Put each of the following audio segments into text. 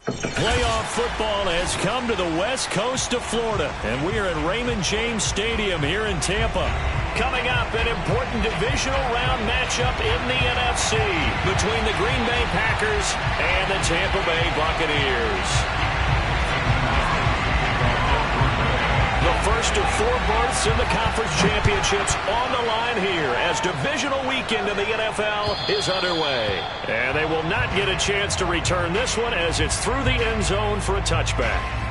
Playoff football has come to the west coast of Florida, and we are at Raymond James Stadium here in Tampa. Coming up, an important divisional round matchup in the NFC between the Green Bay Packers and the Tampa Bay Buccaneers. The first of 4 berths in the conference championships on the line here as divisional weekend in the NFL is underway. And they will not get a chance to return this one as it's through the end zone for a touchback.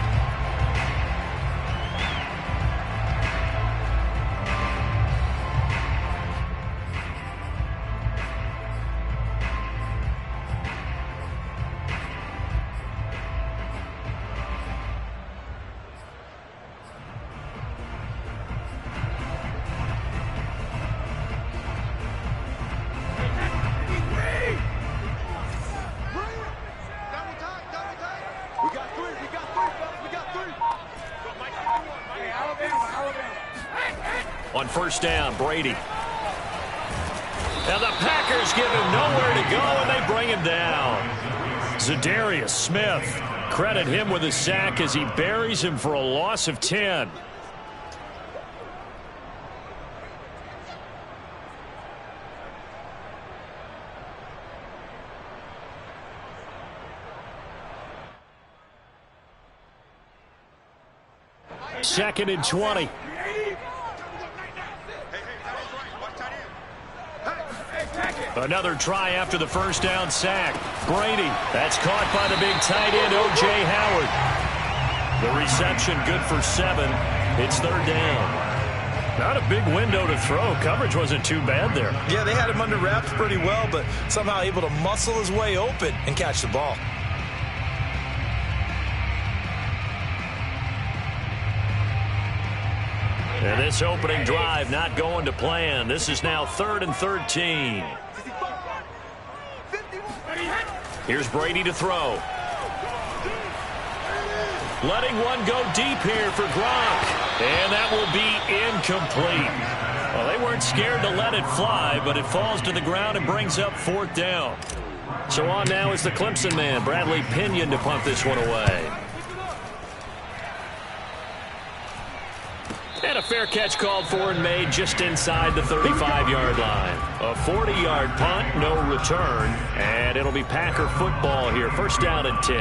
On first down, Brady. And the Packers give him nowhere to go, and they bring him down. Zadarius Smith. Credit him with a sack as he buries him for a loss of 10. Second and 20. Another try after the first down sack. Brady, that's caught by the big tight end, O.J. Howard. The reception good for 7. It's third down. Not a big window to throw. Coverage wasn't too bad there. Yeah, they had him under wraps pretty well, but somehow able to muscle his way open and catch the ball. And this opening drive not going to plan. This is now 3rd and 13. Here's Brady to throw. Letting one go deep here for Gronk. And that will be incomplete. Well, they weren't scared to let it fly, but it falls to the ground and brings up 4th down. So on now is the Clemson man, Bradley Pinion, to punt this one away. And a fair catch called for and made just inside the 35-yard line. A 40-yard punt, no return, and it'll be Packer football here. First down and 10.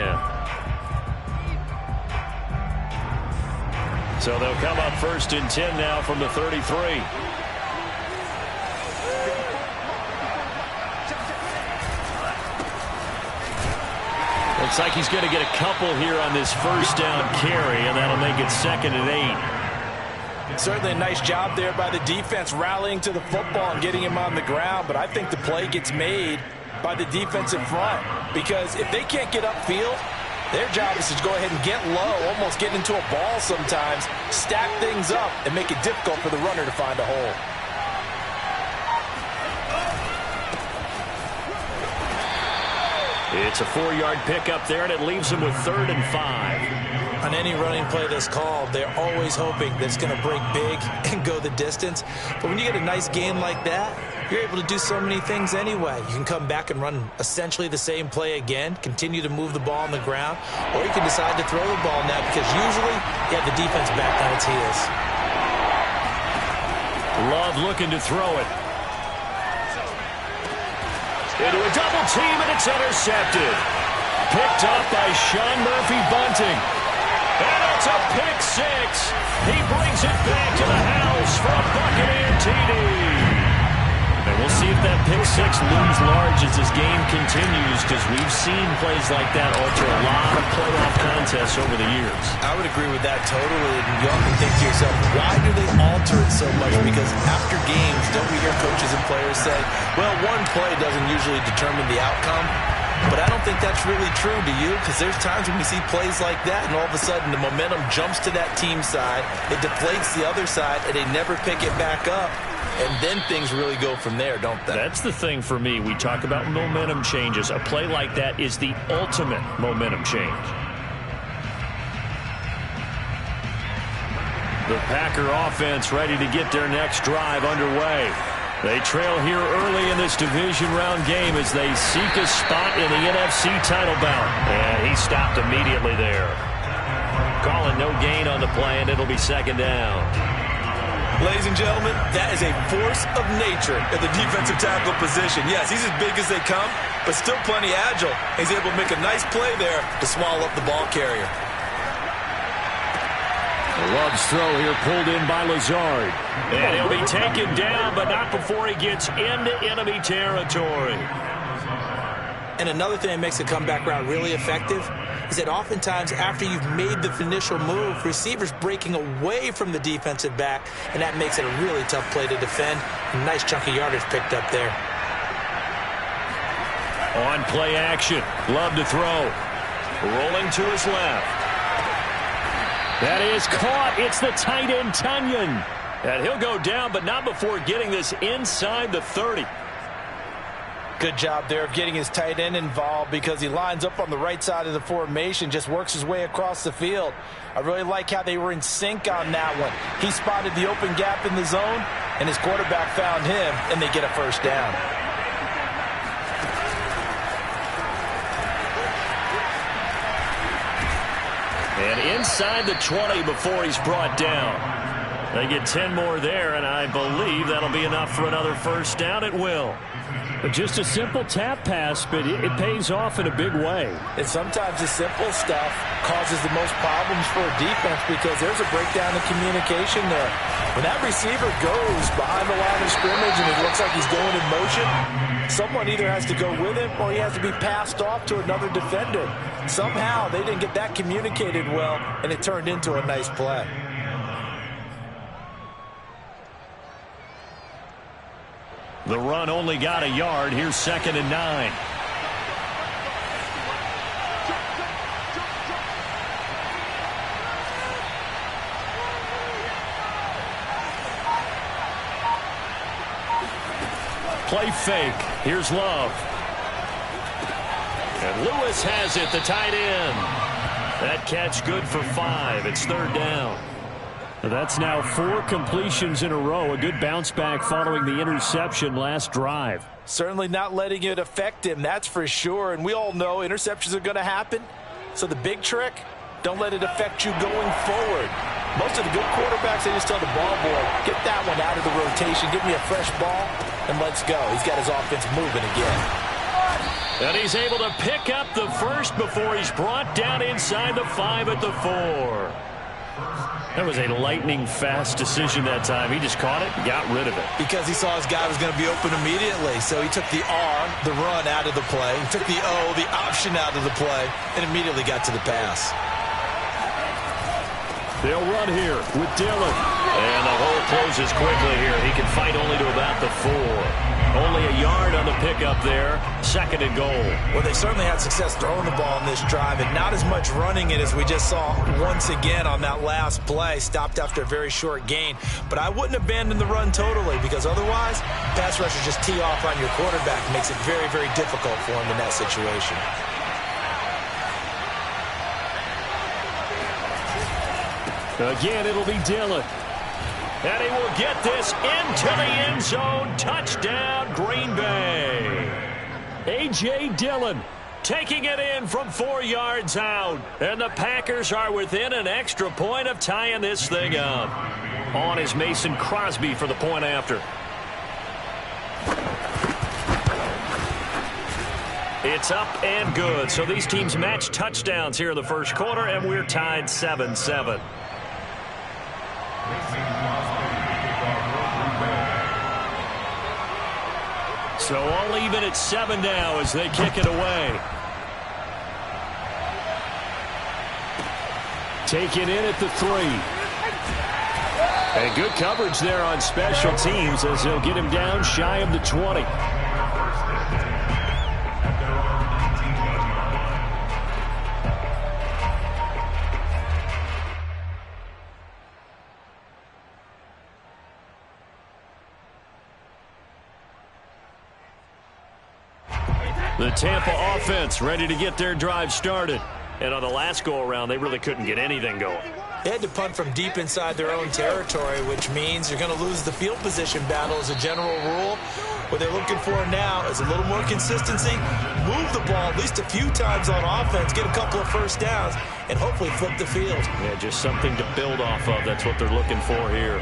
So they'll come up 1st and 10 now from the 33. Looks like he's going to get a couple here on this first down carry, and that'll make it 2nd and 8. Certainly a nice job there by the defense rallying to the football and getting him on the ground, but I think the play gets made by the defensive front because if they can't get upfield, their job is to go ahead and get low, almost get into a ball sometimes, stack things up, and make it difficult for the runner to find a hole. It's a 4-yard pickup there, and it leaves him with 3rd and 5. On any running play that's called, they're always hoping that it's going to break big and go the distance. But when you get a nice game like that, you're able to do so many things anyway. You can come back and run essentially the same play again, continue to move the ball on the ground, or you can decide to throw the ball now because usually you have the defense back on its heels. Love looking to throw it. Into a double team, and it's intercepted. Picked up by Sean Murphy-Bunting. And it's a pick 6. He brings it back to the house for a Buccaneer TD. And we'll see if that pick 6 looms large as this game continues, because we've seen plays like that alter a lot of playoff contests over the years. I would agree with that totally. And you often think to yourself, why do they alter it so much? Because after games, don't we hear coaches and players say, well, one play doesn't usually determine the outcome? But I don't think that's really true, do you? Because there's times when we see plays like that, and all of a sudden the momentum jumps to that team side, it deflates the other side, and they never pick it back up. And then things really go from there, don't they? That's the thing for me. We talk about momentum changes. A play like that is the ultimate momentum change. The Packer offense ready to get their next drive underway. They trail here early in this division round game as they seek a spot in the NFC title bout. And he stopped immediately there. Calling no gain on the play, and it'll be second down. Ladies and gentlemen, that is a force of nature at the defensive tackle position. Yes, he's as big as they come, but still plenty agile. He's able to make a nice play there to swallow up the ball carrier. Love's throw here pulled in by Lazard. And he'll be taken down, but not before he gets into enemy territory. And another thing that makes the comeback route really effective is that oftentimes after you've made the initial move, receivers breaking away from the defensive back, and that makes it a really tough play to defend. A nice chunk of yardage picked up there. On play action, Love to throw. Rolling to his left. That is caught. It's the tight end, Tunyon. And he'll go down, but not before getting this inside the 30. Good job there of getting his tight end involved because he lines up on the right side of the formation, just works his way across the field. I really like how they were in sync on that one. He spotted the open gap in the zone, and his quarterback found him, and they get a first down. And inside the 20 before he's brought down. They get 10 more there, and I believe that'll be enough for another first down. It will. But just a simple tap pass, but it pays off in a big way. And sometimes the simple stuff causes the most problems for a defense because there's a breakdown in communication there. When that receiver goes behind the line of scrimmage and it looks like he's going in motion, someone either has to go with him or he has to be passed off to another defender. Somehow they didn't get that communicated well, and it turned into a nice play. The run only got a yard. Here's 2nd and 9. Play fake. Here's Love. And Lewis has it, the tight end. That catch good for 5. It's 3rd down. That's now 4 completions in a row. A good bounce back following the interception last drive. Certainly not letting it affect him, that's for sure. And we all know interceptions are going to happen. So the big trick, don't let it affect you going forward. Most of the good quarterbacks, they just tell the ball boy, get that one out of the rotation, give me a fresh ball, and let's go. He's got his offense moving again. And he's able to pick up the first before he's brought down inside the 5 at the 4. That was a lightning-fast decision that time. He just caught it and got rid of it. Because he saw his guy was going to be open immediately. So he took the R, the run, out of the play. He took the O, the option, out of the play, and immediately got to the pass. They'll run here with Dillon. And the hole closes quickly here. He can fight only to about the 4. Only a yard on the pickup there. 2nd and goal. Well, they certainly had success throwing the ball in this drive, and not as much running it as we just saw once again on that last play. Stopped after a very short gain. But I wouldn't abandon the run totally, because otherwise, pass rushers just tee off on your quarterback. It makes it very, very difficult for him in that situation. Again, it'll be Dillon. And he will get this into the end zone. Touchdown, Green Bay. A.J. Dillon taking it in from 4 yards out. And the Packers are within an extra point of tying this thing up. On is Mason Crosby for the point after. It's up and good. So these teams match touchdowns here in the first quarter, and we're tied 7-7. So all even at 7 now as they kick it away. Taken in at the 3. And good coverage there on special teams as they'll get him down shy of the 20. The Tampa offense ready to get their drive started. And on the last go-around, they really couldn't get anything going. They had to punt from deep inside their own territory, which means you're going to lose the field position battle as a general rule. What they're looking for now is a little more consistency, move the ball at least a few times on offense, get a couple of first downs, and hopefully flip the field. Yeah, just something to build off of. That's what they're looking for here.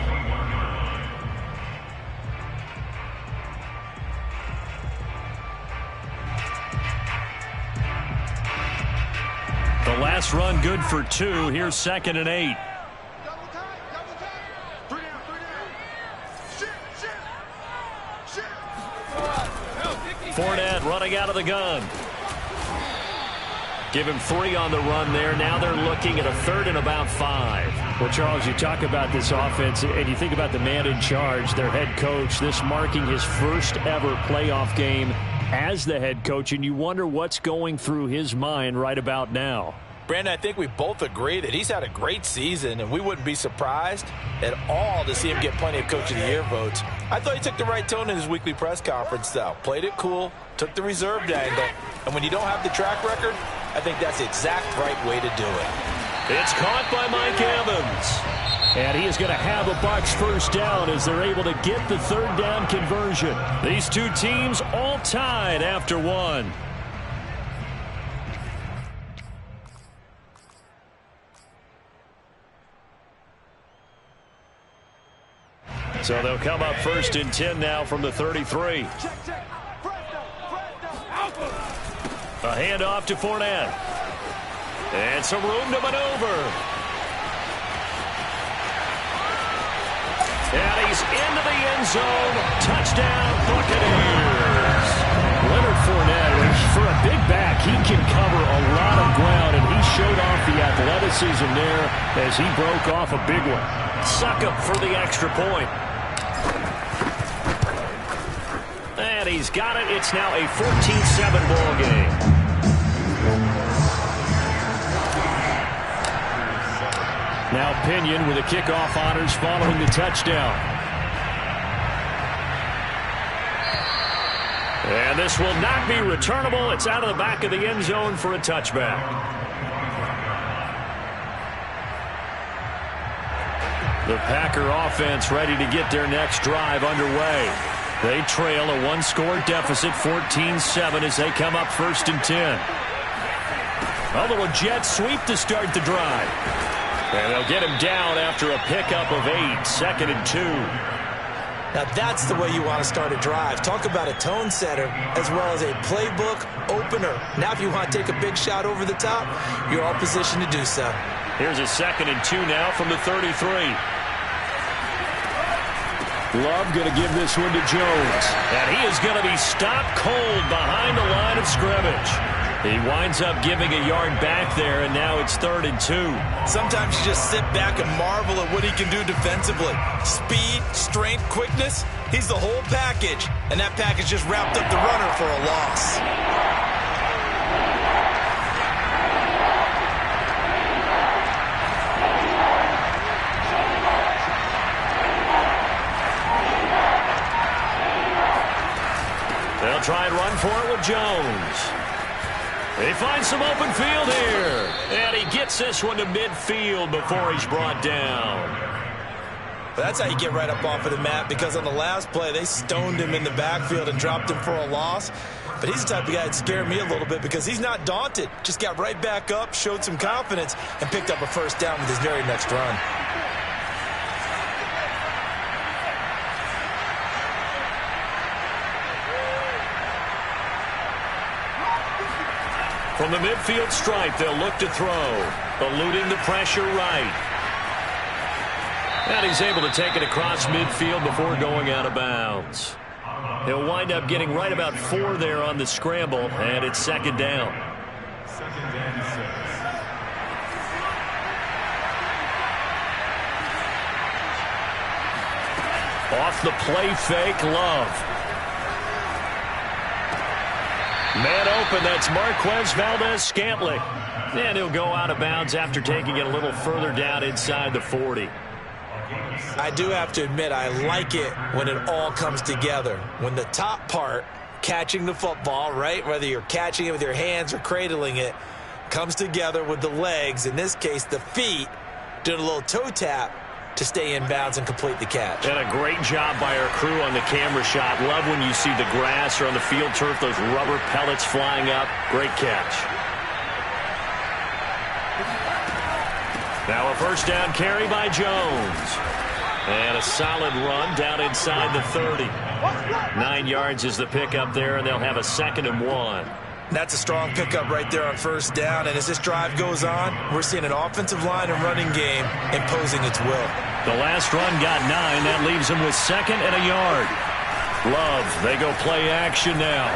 The last run good for 2. Here's 2nd and 8. Fournette running out of the gun. Give him 3 on the run there. Now they're looking at a 3rd and about 5. Well, Charles, you talk about this offense, and you think about the man in charge, their head coach, this marking his first ever playoff game as the head coach, and you wonder what's going through his mind right about now. Brandon, I think we both agree that he's had a great season, and we wouldn't be surprised at all to see him get plenty of Coach of the Year votes. I thought he took the right tone in his weekly press conference, though. Played it cool, took the reserved angle, and when you don't have the track record, I think that's the exact right way to do it. It's caught by Mike Evans. And he is going to have a Bucs first down as they're able to get the 3rd down conversion. These two teams all tied after 1. So they'll come up 1st and 10 now from the 33. A handoff to Fournette. And some room to maneuver. And he's into the end zone. Touchdown, Buccaneers. Leonard Fournette, for a big back, he can cover a lot of ground, and he showed off the athleticism there as he broke off a big one. Suck up for the extra point. And he's got it. It's now a 14-7 ball game. Now Pinion with the kickoff honors following the touchdown. And this will not be returnable. It's out of the back of the end zone for a touchback. The Packer offense ready to get their next drive underway. They trail a 1-score deficit, 14-7, as they come up 1st and 10. A little jet sweep to start the drive. And they'll get him down after a pickup of 8, 2nd and 2. Now that's the way you want to start a drive. Talk about a tone setter as well as a playbook opener. Now if you want to take a big shot over the top, you're all positioned to do so. Here's a 2nd and 2 now from the 33. Love going to give this one to Jones. And he is going to be stopped cold behind the line of scrimmage. He winds up giving a yard back there, and now it's 3rd and 2. Sometimes you just sit back and marvel at what he can do defensively. Speed, strength, quickness, he's the whole package. And that package just wrapped up the runner for a loss. They'll try and run for it with Jones. They find some open field here. And he gets this one to midfield before he's brought down. But that's how you get right up off of the mat, because on the last play, they stoned him in the backfield and dropped him for a loss. But he's the type of guy that scared me a little bit because he's not daunted. Just got right back up, showed some confidence, and picked up a first down with his very next run. From the midfield stripe, they'll look to throw. Eluding the pressure right. And he's able to take it across midfield before going out of bounds. He'll wind up getting right about 4 there on the scramble, and it's 2nd down. Off the play fake, Love. Man open, that's Marquez Valdez-Scantling. And he'll go out of bounds after taking it a little further down inside the 40. I do have to admit, I like it when it all comes together. When the top part, catching the football, right, whether you're catching it with your hands or cradling it, comes together with the legs, in this case the feet, Did a little toe tap to stay in bounds and complete the catch. And a great job by our crew on the camera shot. Love when you see the grass or on the field turf, those rubber pellets flying up. Great catch. Now a first down carry by Jones. And a solid run down inside the 30. 9 yards is the pickup there, and they'll have a 2nd and 1. That's a strong pickup right there on first down. And as this drive goes on, we're seeing an offensive line and running game imposing its will. The last run got 9. That leaves them with 2nd and a yard. Love, they go play action now.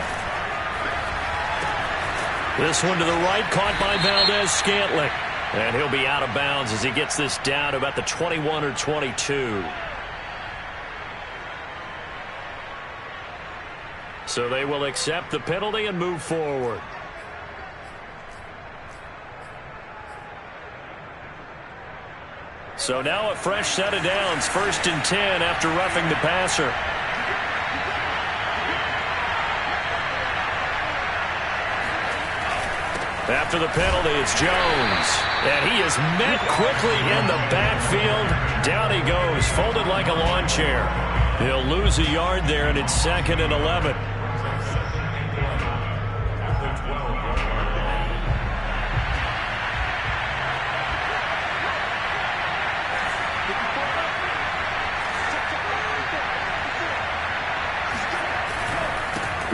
This one to the right, caught by Valdez-Scantling. And he'll be out of bounds as he gets this down to about the 21 or 22. So they will accept the penalty and move forward. So now a fresh set of downs, 1st and 10 after roughing the passer. After the penalty, it's Jones. And he is met quickly in the backfield. Down he goes, folded like a lawn chair. He'll lose a yard there, and it's 2nd and 11.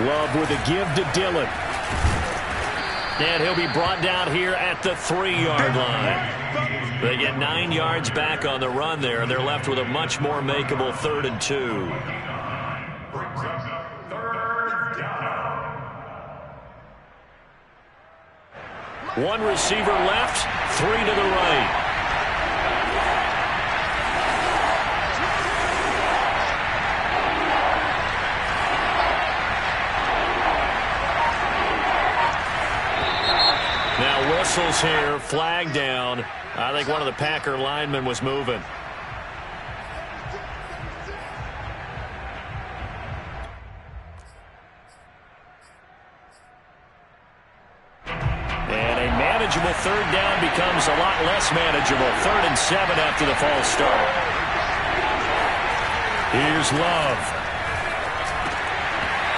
Love with a give to Dillon. And he'll be brought down here at the 3-yard line. They get 9 yards back on the run there, and they're left with a much more makeable 3rd and 2. One receiver left, 3 to the right. Now whistles here, flag down. I think one of the Packer linemen was moving. And a manageable 3rd down becomes a lot less manageable. 3rd and 7 after the false start. Here's Love.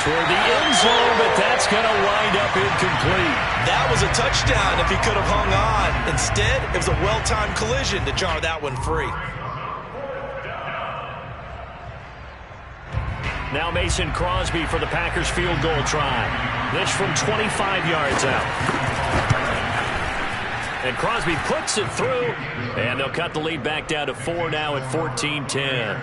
Toward the end zone, but that's going to wind up incomplete. That was a touchdown if he could have hung on. Instead, it was a well-timed collision to jar that one free. Now Mason Crosby for the Packers field goal try. This from 25 yards out. And Crosby puts it through, and they'll cut the lead back down to 4 now at 14-10.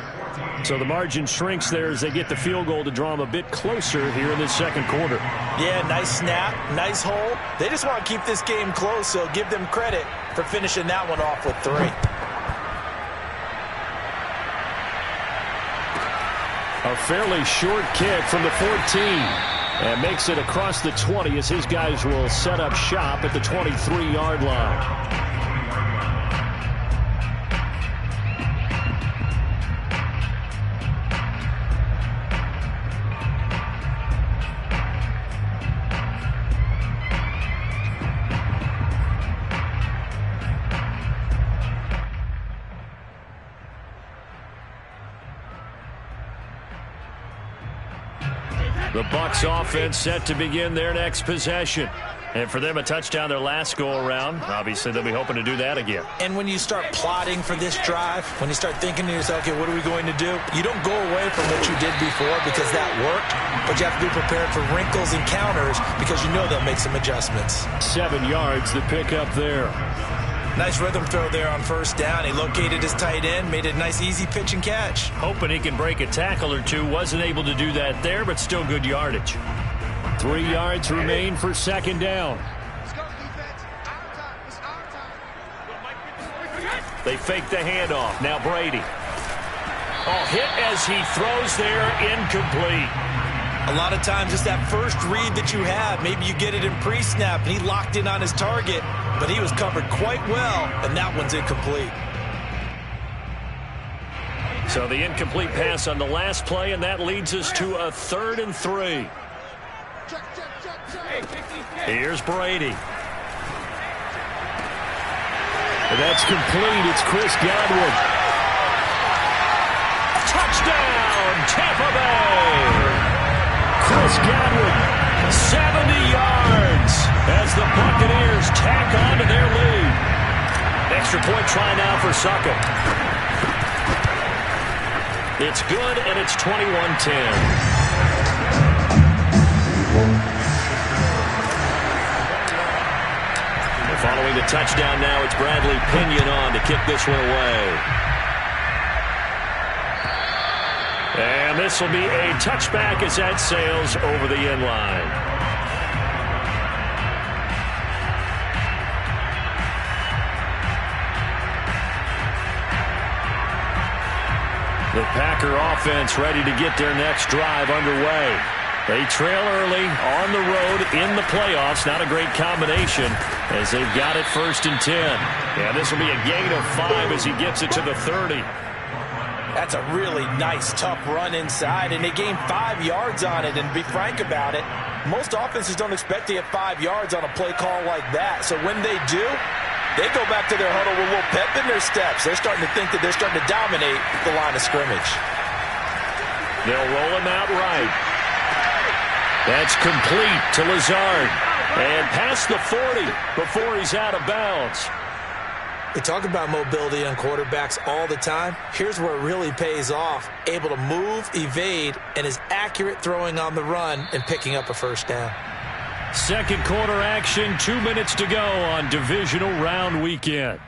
So the margin shrinks there as they get the field goal to draw them a bit closer here in this 2nd quarter. Yeah, nice snap, nice hole. They just want to keep this game close, so give them credit for finishing that one off with 3. A fairly short kick from the 14. And makes it across the 20 as his guys will set up shop at the 23-yard line. The Bucs offense set to begin their next possession. And for them, a touchdown their last go-around. Obviously, they'll be hoping to do that again. And when you start plotting for this drive, when you start thinking to yourself, okay, what are we going to do? You don't go away from what you did before because that worked, but you have to be prepared for wrinkles and counters because you know they'll make some adjustments. 7 yards, the pickup there. Nice rhythm throw there on first down. He located his tight end, made it a nice easy pitch and catch. Hoping he can break a tackle or two. Wasn't able to do that there, but still good yardage. 3 yards remain for 2nd down. They fake the handoff. Now Brady. Oh, hit as he throws there, incomplete. A lot of times it's that first read that you have. Maybe you get it in pre-snap, and he locked in on his target, but he was covered quite well, and that one's incomplete. So the incomplete pass on the last play, and that leads us to a 3rd and 3. Here's Brady. And that's complete. It's Chris Godwin. Touchdown, Tampa Bay. Chris Godwin, 70 yards as the Buccaneers tack on to their lead. Extra point try now for Suckup. It's good, and it's 21-10. Following the touchdown now, it's Bradley Pinion on to kick this one away. And this will be a touchback as that sails over the end line. The Packer offense ready to get their next drive underway. They trail early on the road in the playoffs. Not a great combination as they've got it 1st and 10. Yeah, this will be a gain of 5 as he gets it to the 30. That's a really nice, tough run inside, and they gained 5 yards on it. And to be frank about it, most offenses don't expect to get 5 yards on a play call like that. So when they do, they go back to their huddle with a little pep in their steps. They're starting to think that they're starting to dominate the line of scrimmage. They'll roll him out right. That's complete to Lazard. And past the 40 before he's out of bounds. We talk about mobility on quarterbacks all the time. Here's where it really pays off. Able to move, evade, and is accurate throwing on the run and picking up a first down. Second quarter action, 2 minutes to go on divisional round weekend.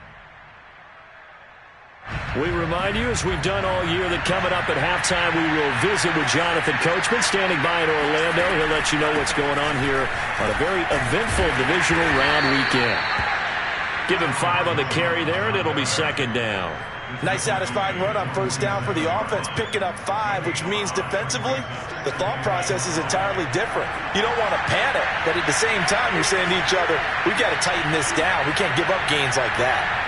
We remind you, as we've done all year, that coming up at halftime, we will visit with Jonathan Coachman, standing by in Orlando. He'll let you know what's going on here on a very eventful divisional round weekend. Give him 5 on the carry there, and it'll be second down. Nice satisfying run on first down for the offense, picking up 5, which means defensively, the thought process is entirely different. You don't want to panic, but at the same time, you're saying to each other, we've got to tighten this down. We can't give up gains like that.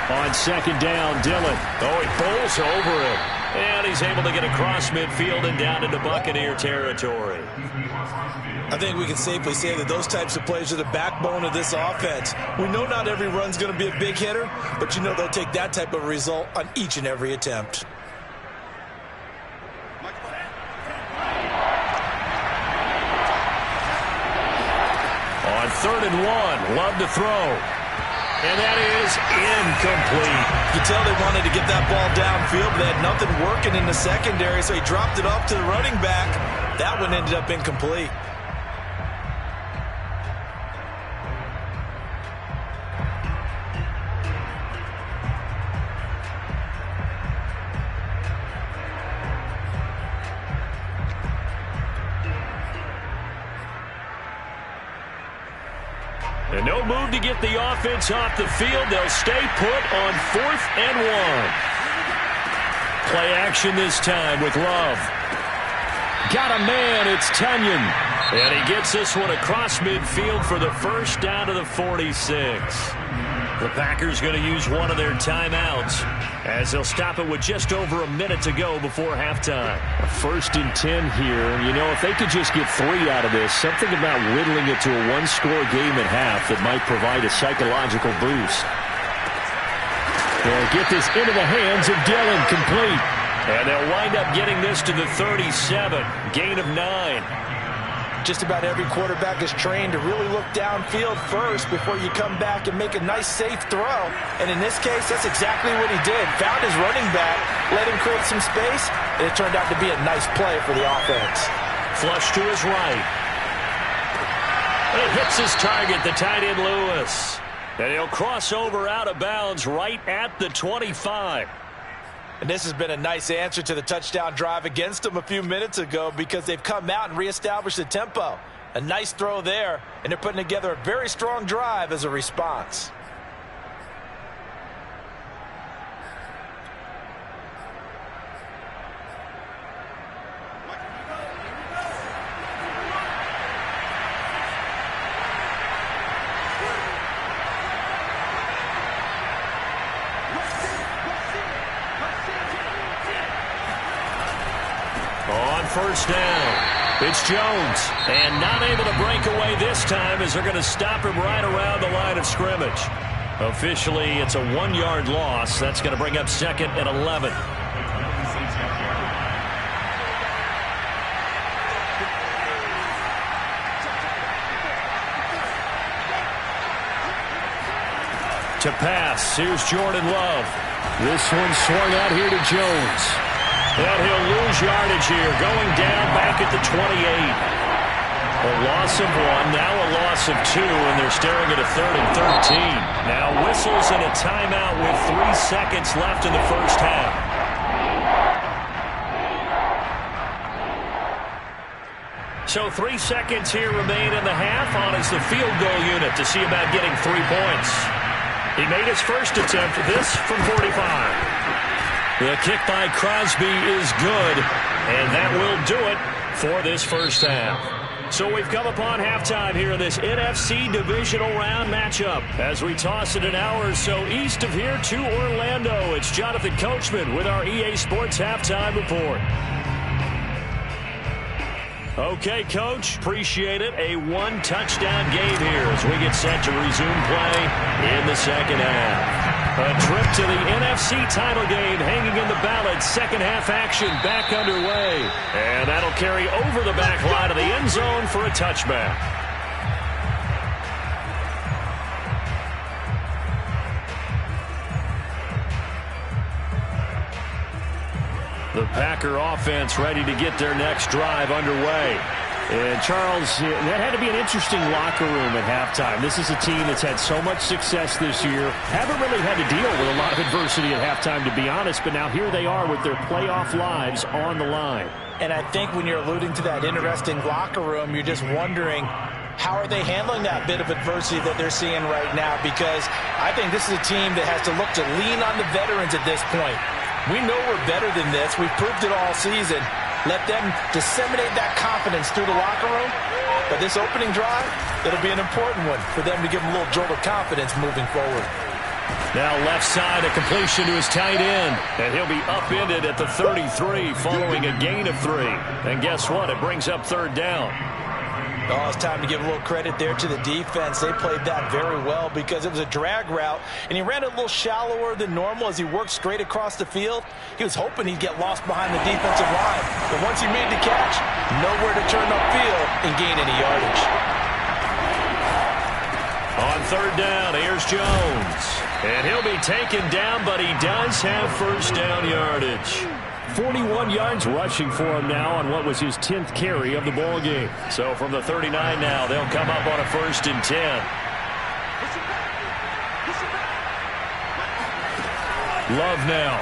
On second down, Dillon. Oh, he bowls over it. And he's able to get across midfield and down into Buccaneer territory. I think we can safely say that those types of plays are the backbone of this offense. We know not every run's going to be a big hitter, but you know they'll take that type of result on each and every attempt. On 3rd and 1, Love to throw. And that is incomplete. You can tell they wanted to get that ball downfield, but they had nothing working in the secondary, so he dropped it off to the running back. That one ended up incomplete. And no move to get the offense off the field. They'll stay put on 4th and 1. Play action this time with Love. Got a man, it's Tunyon. And he gets this one across midfield for the first down to the 46. The Packers going to use one of their timeouts as they'll stop it with just over a minute to go before halftime. 1st and 10 here. You know, if they could just get 3 out of this, something about whittling it to a one-score game at half that might provide a psychological boost. They'll get this into the hands of Dillon, complete. And they'll wind up getting this to the 37, gain of 9. Just about every quarterback is trained to really look downfield first before you come back and make a nice, safe throw. And in this case, that's exactly what he did. Found his running back, let him create some space, and it turned out to be a nice play for the offense. Flush to his right. It hits his target, the tight end Lewis. And he'll cross over out of bounds right at the 25. And this has been a nice answer to the touchdown drive against them a few minutes ago because they've come out and reestablished the tempo. A nice throw there, and they're putting together a very strong drive as a response. On first down, It's Jones, and not able to break away this time as they're going to stop him right around the line of scrimmage. Officially, it's a 1-yard loss. That's going to bring up 2nd and 11. To pass, here's Jordan Love. This one swung out here to Jones. And he'll lose yardage here, going down back at the 28. A loss of 1, now a loss of 2, and they're staring at a 3rd and 13. Now whistles and a timeout with 3 seconds left in the first half. So 3 seconds here remain in the half on as the field goal unit to see about getting 3 points. He made his first attempt, this from 45. The kick by Crosby is good, and that will do it for this first half. So we've come upon halftime here in this NFC Divisional Round matchup. As we toss it an hour or so east of here to Orlando, it's Jonathan Coachman with our EA Sports Halftime Report. Okay, Coach, appreciate it. A 1-touchdown game here as we get set to resume play in the second half. A trip to the NFC title game hanging in the balance. Second half action back underway. And that'll carry over the back line of the end zone for a touchback. The Packer offense ready to get their next drive underway. And, Charles, that had to be an interesting locker room at halftime. This is a team that's had so much success this year. Haven't really had to deal with a lot of adversity at halftime, to be honest. But now here they are with their playoff lives on the line. And I think when you're alluding to that interesting locker room, you're just wondering, how are they handling that bit of adversity that they're seeing right now? Because I think this is a team that has to look to lean on the veterans at this point. We know we're better than this. We've proved it all season. Let them disseminate that confidence through the locker room. But this opening drive, it'll be an important one for them to give them a little jolt of confidence moving forward. Now left side, a completion to his tight end. And he'll be upended at the 33 following a gain of 3. And guess what? It brings up 3rd down. Oh, it's time to give a little credit there to the defense. They played that very well because it was a drag route, and he ran a little shallower than normal as he worked straight across the field. He was hoping he'd get lost behind the defensive line, but once he made the catch, nowhere to turn upfield and gain any yardage. On 3rd down, here's Jones. And he'll be taken down, but he does have first down yardage. 41 yards rushing for him now on what was his 10th carry of the ball game. So from the 39 now, they'll come up on a 1st and 10. Love now.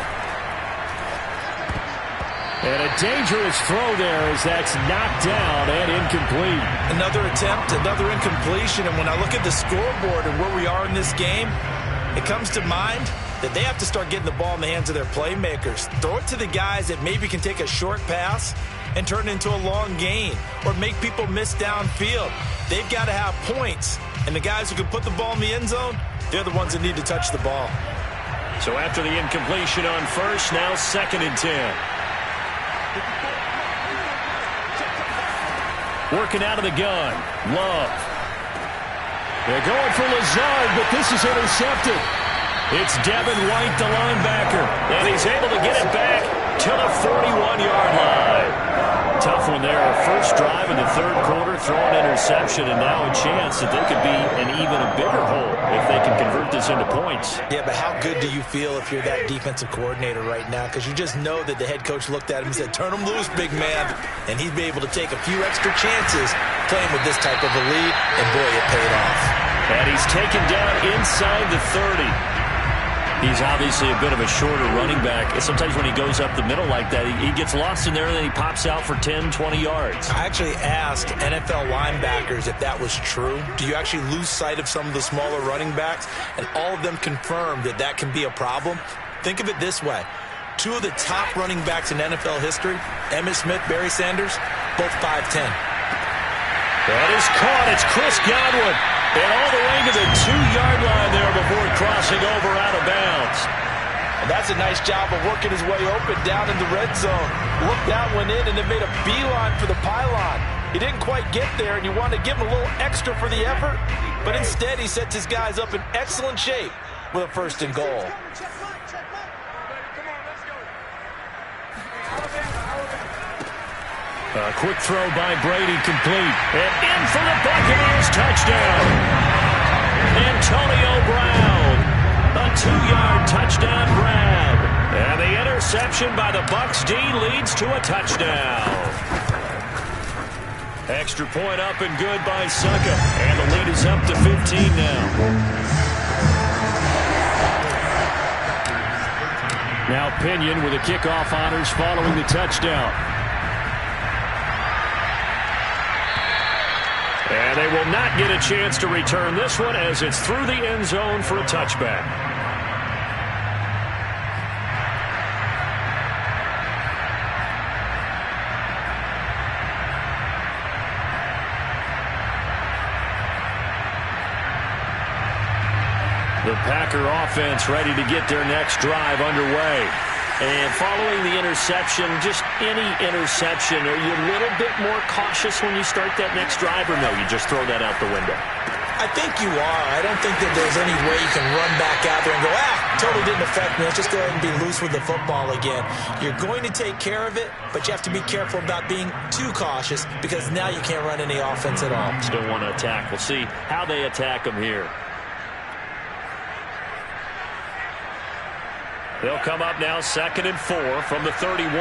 And a dangerous throw there as that's knocked down and incomplete. Another attempt, another incompletion. And when I look at the scoreboard and where we are in this game, it comes to mind that they have to start getting the ball in the hands of their playmakers. Throw it to the guys that maybe can take a short pass and turn it into a long gain or make people miss downfield. They've got to have points. And the guys who can put the ball in the end zone, they're the ones that need to touch the ball. So after the incompletion on 1st, now 2nd and 10. Working out of the gun. Love. They're going for Lazard, but this is intercepted. It's Devin White, the linebacker, and he's able to get it back to the 41-yard line. Tough one there. First drive in the 3rd quarter, throw an interception, and now a chance that they could be in even a bigger hole if they can convert this into points. Yeah, but how good do you feel if you're that defensive coordinator right now? Because you just know that the head coach looked at him and said, turn him loose, big man. And he'd be able to take a few extra chances playing with this type of a lead, and boy, it paid off. And he's taken down inside the 30. He's obviously a bit of a shorter running back. Sometimes when he goes up the middle like that, he gets lost in there and then he pops out for 10, 20 yards. I actually asked NFL linebackers if that was true. Do you actually lose sight of some of the smaller running backs? And all of them confirmed that that can be a problem. Think of it this way. 2 of the top running backs in NFL history, Emmitt Smith, Barry Sanders, both 5'10". That is caught. It's Chris Godwin. And all the way to the 2-yard line there before crossing over out of bounds. And that's a nice job of working his way open down in the red zone. Looked out, went in, and then made a beeline for the pylon. He didn't quite get there, and you want to give him a little extra for the effort, but instead he sets his guys up in excellent shape with a 1st and goal. A quick throw by Brady, complete. And in for the Buccaneers touchdown. Antonio Brown. A 2-yard touchdown grab. And the interception by the Bucs D leads to a touchdown. Extra point up and good by Succa. And the lead is up to 15 now. Now Pinion with the kickoff honors following the touchdown. And they will not get a chance to return this one as it's through the end zone for a touchback. The Packer offense ready to get their next drive underway. And following the interception, just any interception, are you a little bit more cautious when you start that next drive, or no, you just throw that out the window? I think you are. I don't think that there's any way you can run back out there and go, totally didn't affect me. Let's just go ahead and be loose with the football again. You're going to take care of it, but you have to be careful about being too cautious because now you can't run any offense at all. Still want to attack. We'll see how they attack them here. They'll come up now 2nd and 4 from the 31.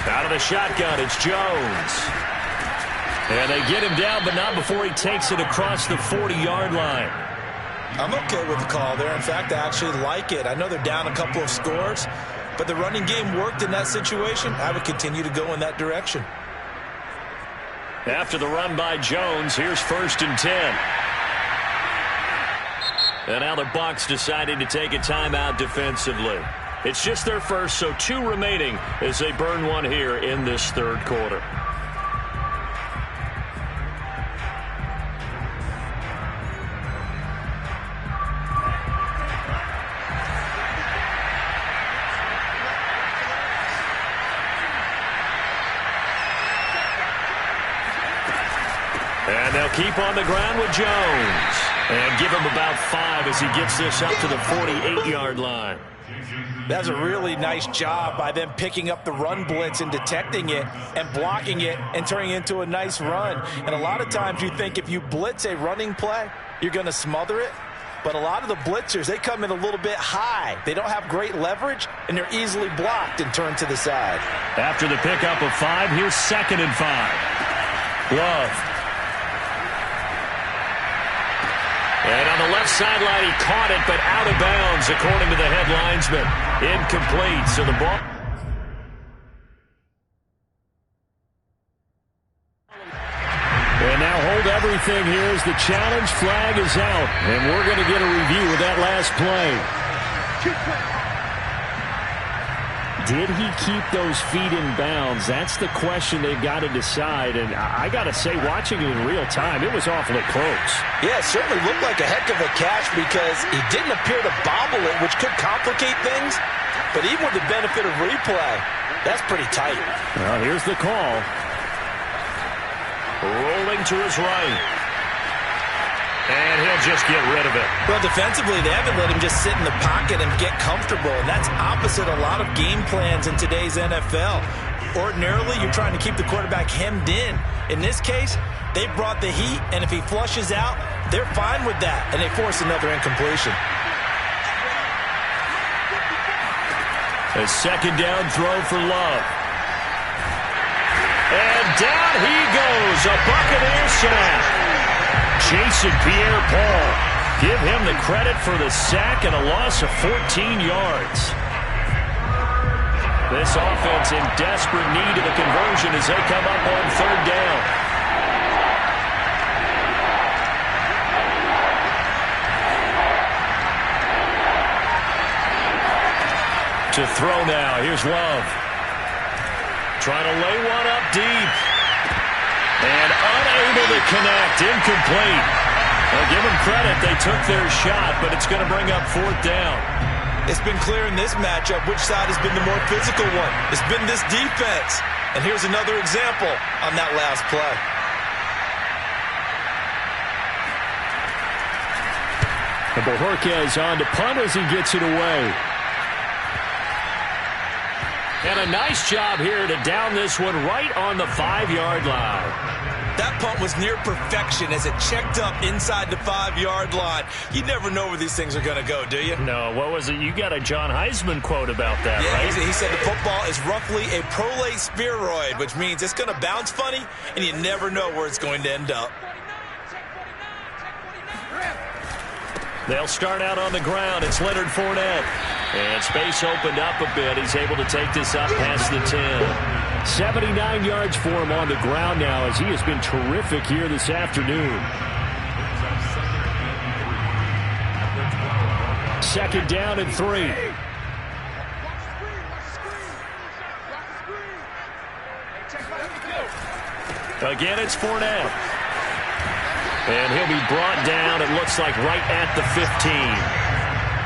Out of the shotgun, it's Jones. And they get him down, but not before he takes it across the 40-yard line. I'm okay with the call there. In fact, I actually like it. I know they're down a couple of scores, but the running game worked in that situation. I would continue to go in that direction. After the run by Jones, here's 1st and 10. And now the Bucs deciding to take a timeout defensively. It's just their first, so 2 remaining as they burn one here in this 3rd quarter. And they'll keep on the ground with Jones. And give him about 5 as he gets this up to the 48-yard line. That's a really nice job by them picking up the run blitz and detecting it and blocking it and turning it into a nice run. And a lot of times you think if you blitz a running play, you're going to smother it. But a lot of the blitzers, they come in a little bit high. They don't have great leverage, and they're easily blocked and turned to the side. After the pickup of 5, here's 2nd and 5. Love. And on the left sideline, he caught it, but out of bounds, according to the head linesman. Incomplete, so the ball. And now hold everything here as the challenge flag is out. And we're going to get a review of that last play. Did he keep those feet in bounds? That's the question they've got to decide. And I got to say, watching it in real time, it was awfully close. Yeah, it certainly looked like a heck of a catch because he didn't appear to bobble it, which could complicate things. But even with the benefit of replay, that's pretty tight. Well, here's the call. Rolling to his right. And he'll just get rid of it. Well, defensively, they haven't let him just sit in the pocket and get comfortable, and that's opposite a lot of game plans in today's NFL. Ordinarily, you're trying to keep the quarterback hemmed in. In this case, they brought the heat, and if he flushes out, they're fine with that, and they force another incompletion. A 2nd down throw for Love. And down he goes, a Buccaneer sack. Jason Pierre-Paul. Give him the credit for the sack and a loss of 14 yards. This offense in desperate need of a conversion as they come up on 3rd down. To throw now. Here's Love. Trying to lay one up deep. And unable to connect. Incomplete. Well, give them credit. They took their shot, but it's going to bring up 4th down. It's been clear in this matchup which side has been the more physical one. It's been this defense. And here's another example on that last play. And Bojorquez on to punt as he gets it away. And a nice job here to down this one right on the 5-yard line. That punt was near perfection as it checked up inside the 5-yard line. You never know where these things are going to go, do you? No, what was it? You got a John Heisman quote about that, yeah, right? He said the football is roughly a prolate spheroid, which means it's going to bounce funny, and you never know where it's going to end up. They'll start out on the ground. It's Leonard Fournette. And space opened up a bit. He's able to take this up past the 10. 79 yards for him on the ground now as he has been terrific here this afternoon. 2nd down and 3. Again, it's Fournette. And he'll be brought down, it looks like, right at the 15.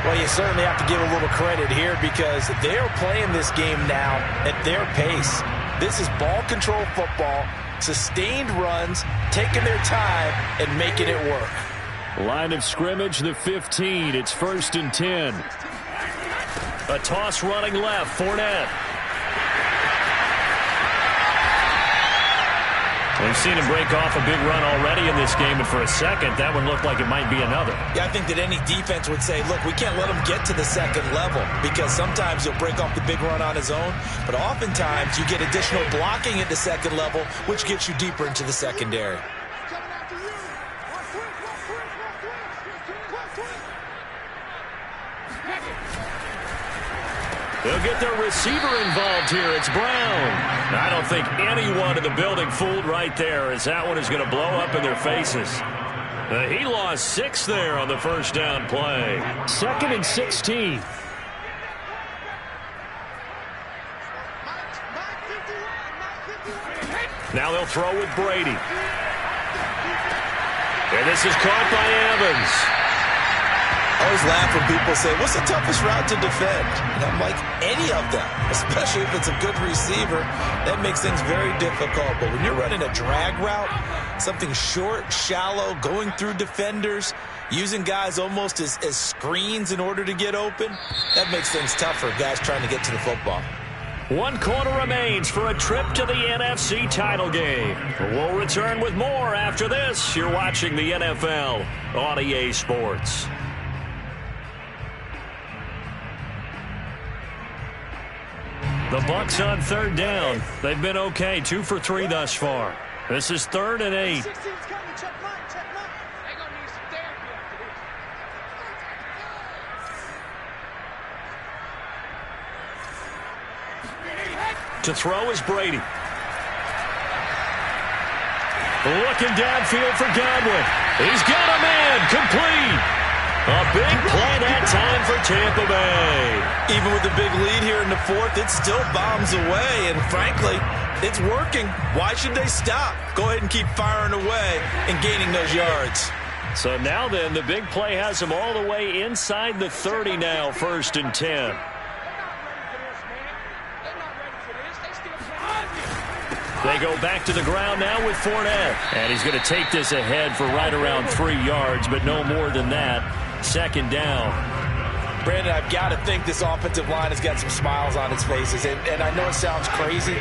Well, you certainly have to give a little credit here because they're playing this game now at their pace. This is ball control football, sustained runs, taking their time, and making it work. Line of scrimmage, the 15. It's 1st and 10. A toss running left, Fournette. We've seen him break off a big run already in this game, and for a second, that one looked like it might be another. Yeah, I think that any defense would say, look, we can't let him get to the 2nd level because sometimes he'll break off the big run on his own, but oftentimes you get additional blocking at the 2nd level, which gets you deeper into the secondary. They'll get their receiver involved here. It's Brown. I don't think anyone in the building fooled right there as that one is going to blow up in their faces. He lost 6 there on the 1st down play. 2nd and 16. Now they'll throw with Brady. And this is caught by Evans. I always laugh when people say, what's the toughest route to defend? And I'm like, any of them, especially if it's a good receiver. That makes things very difficult. But when you're running a drag route, something short, shallow, going through defenders, using guys almost as screens in order to get open, that makes things tough for guys trying to get to the football. 1 quarter remains for a trip to the NFC title game. We'll return with more after this. You're watching the NFL on EA Sports. The Bucs on 3rd down. They've been okay, 2 for 3 thus far. This is 3rd and 8. To throw is Brady. Looking downfield for Godwin. He's got a man complete. A big play that time for Tampa Bay. Even with the big lead here in the 4th, it still bombs away. And frankly, it's working. Why should they stop? Go ahead and keep firing away and gaining those yards. So now then, the big play has them all the way inside the 30 now, 1st and 10. They go back to the ground now with Fournette. And he's going to take this ahead for right around 3 yards, but no more than that. 2nd down. Brandon, I've got to think this offensive line has got some smiles on its faces. And I know it sounds crazy,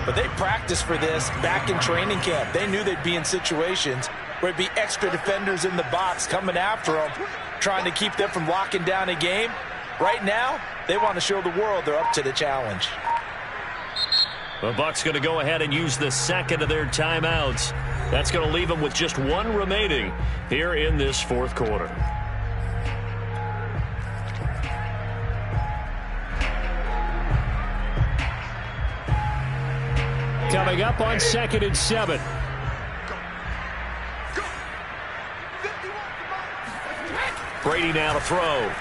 but they practiced for this back in training camp. They knew they'd be in situations where it'd be extra defenders in the box coming after them, trying to keep them from locking down a game. Right now, they want to show the world they're up to the challenge. The Bucs going to go ahead and use the 2nd of their timeouts. That's going to leave them with just 1 remaining here in this 4th quarter. Coming up on 2nd and 7. Brady now to throw.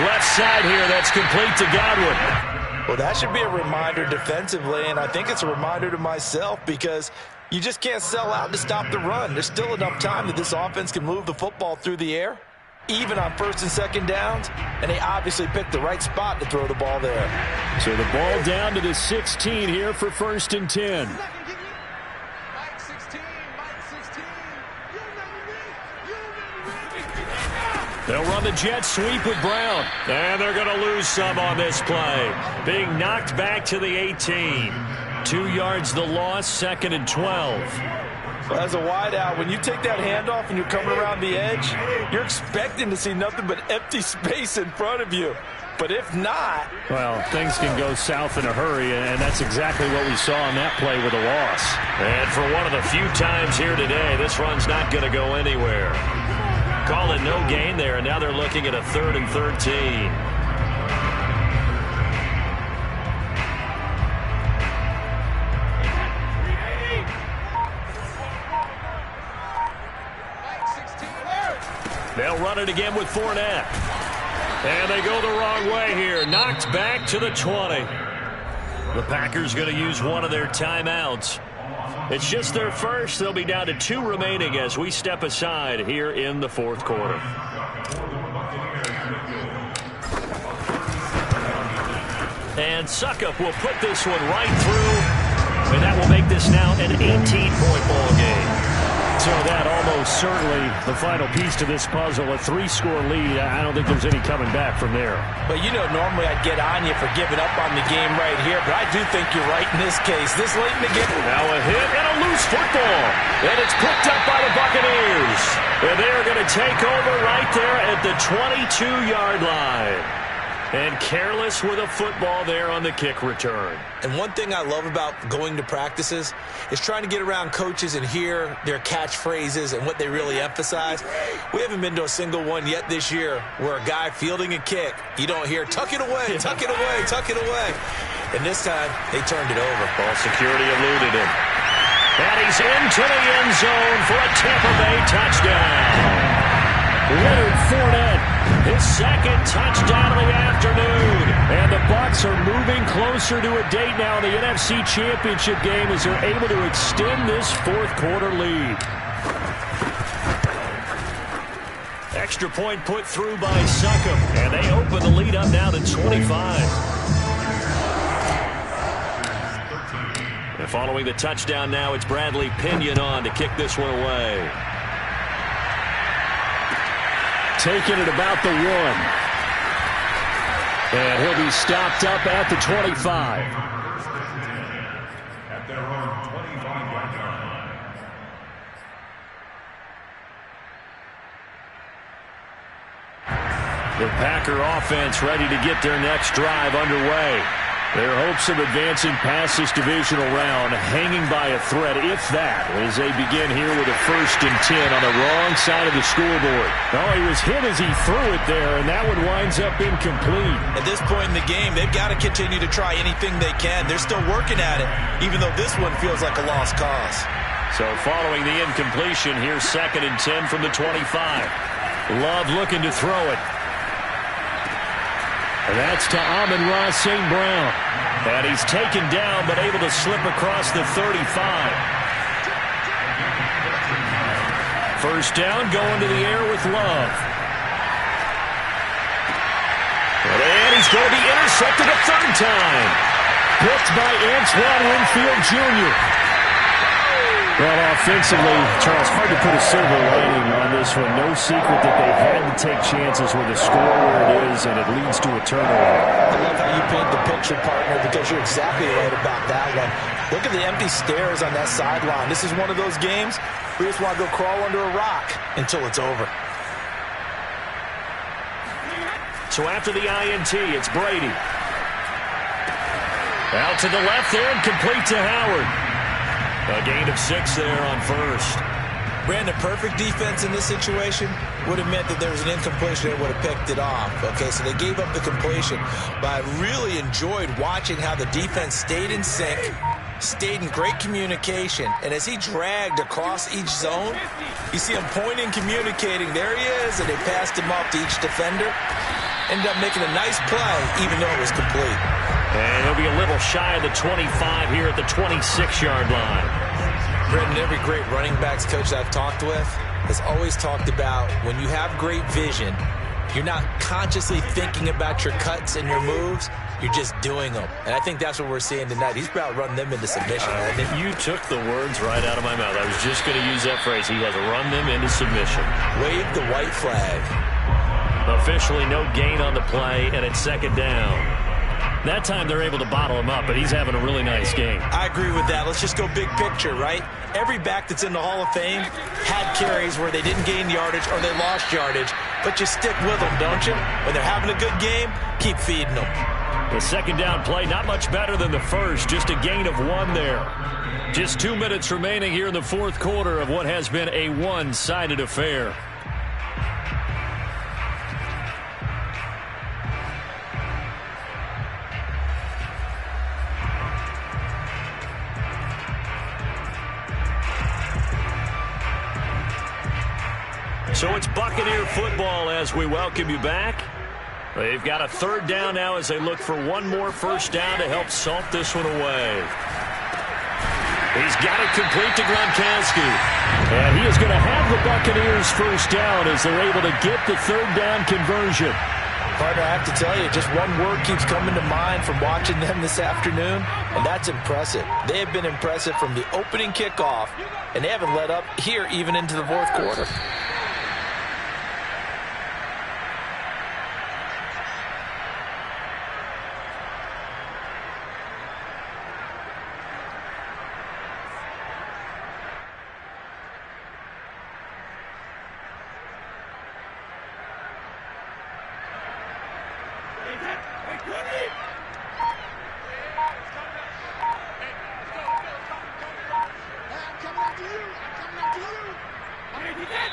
Left side here, that's complete to Godwin. Well, that should be a reminder defensively, and I think it's a reminder to myself because you just can't sell out to stop the run. There's still enough time that this offense can move the football through the air, even on first and second downs, and they obviously picked the right spot to throw the ball there. So the ball down to the 16 here for 1st and 10. They'll run the jet sweep with Brown. And they're going to lose some on this play. Being knocked back to the 18. 2 yards the loss, 2nd and 12. As a wideout, when you take that handoff and you're coming around the edge, you're expecting to see nothing but empty space in front of you. But if not... Well, things can go south in a hurry, and that's exactly what we saw on that play with a loss. And for one of the few times here today, this run's not going to go anywhere. Call it no gain there, and now they're looking at a 3rd and 13. They'll run it again with Fournette. And they go the wrong way here. Knocked back to the 20. The Packers going to use one of their timeouts. It's just their first. They'll be down to 2 remaining as we step aside here in the 4th quarter. And Suckup will put this one right through. And that will make this now an 18-point ball game. So that almost certainly the final piece to this puzzle, a 3-score lead. I don't think there's any coming back from there. But you know, normally I'd get on you for giving up on the game right here, but I do think you're right in this case. This late in the game. Now a hit and a loose football. And it's picked up by the Buccaneers. And they're going to take over right there at the 22-yard line. And careless with a football there on the kick return. And one thing I love about going to practices is trying to get around coaches and hear their catchphrases and what they really emphasize. We haven't been to a single one yet this year where a guy fielding a kick, you don't hear, tuck it away, tuck it away, tuck it away. And this time, they turned it over. Ball security eluded him. And he's into the end zone for a Tampa Bay touchdown. Leonard Fournette, his 2nd touchdown of the afternoon. And the Bucs are moving closer to a date now in the NFC Championship game as they're able to extend this 4th quarter lead. Extra point put through by Suckup, and they open the lead up now to 25. And following the touchdown now, it's Bradley Pinion on to kick this one away. Taking it about the 1. And he'll be stopped up at the 25. At their own 25-yard line. The Packer offense ready to get their next drive underway. Their hopes of advancing past this divisional round hanging by a thread, if that, as they begin here with a 1st and 10 on the wrong side of the scoreboard. Oh, he was hit as he threw it there, and that one winds up incomplete. At this point in the game, they've got to continue to try anything they can. They're still working at it, even though this one feels like a lost cause. So following the incompletion, here's 2nd and 10 from the 25. Love looking to throw it. And that's to Amon-Ra St. Brown. And he's taken down, but able to slip across the 35. 1st down, going to the air with Love. And he's going to be intercepted a 3rd time. Picked by Antoine Winfield Jr. Well, offensively, Charles, hard to put a silver lining on this one. No secret that they had to take chances with the score where it is, and it leads to a turnover. I love how you paint the picture, partner, because you're exactly right about that one. Look at the empty stares on that sideline. This is one of those games where you just want to go crawl under a rock until it's over. So after the INT, it's Brady. Out to the left there and complete to Howard. A gain of 6 there on 1st. Brandon, perfect defense in this situation would have meant that there was an incompletion. They would have picked it off. Okay, so they gave up the completion. But I really enjoyed watching how the defense stayed in sync, stayed in great communication. And as he dragged across each zone, you see him pointing, communicating. There he is, and they passed him off to each defender. Ended up making a nice play, even though it was complete. And he'll be a little shy of the 25 here at the 26-yard line. Brendan, every great running backs coach I've talked with has always talked about when you have great vision, you're not consciously thinking about your cuts and your moves. You're just doing them. And I think that's what we're seeing tonight. He's about running them into submission. You took the words right out of my mouth. I was just going to use that phrase. He has run them into submission. Wave the white flag. Officially no gain on the play, and it's second down. That time they're able to bottle him up, but he's having a really nice game. I agree with that. Let's just go big picture, right? Every back that's in the Hall of Fame had carries where they didn't gain yardage or they lost yardage, but you stick with them, don't you? When they're having a good game, keep feeding them. The second down play, not much better than the first, just a gain of 1 there. Just 2 minutes remaining here in the fourth quarter of what has been a one-sided affair. So it's Buccaneer football as we welcome you back. They've got a third down now as they look for one more first down to help salt this one away. He's got it complete to Gronkowski. And he is going to have the Buccaneers first down as they're able to get the third down conversion. Partner, I have to tell you, just one word keeps coming to mind from watching them this afternoon, and that's impressive. They have been impressive from the opening kickoff, and they haven't let up here even into the fourth quarter.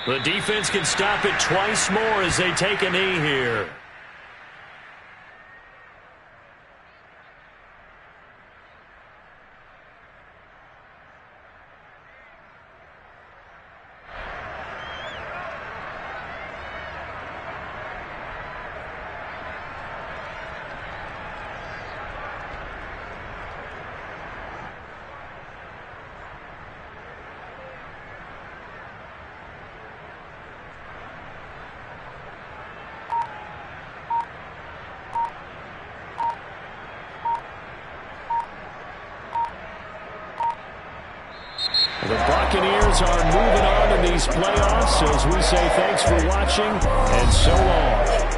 The defense can stop it twice more as they take a knee here. The Buccaneers are moving on in these playoffs as we say thanks for watching and so long.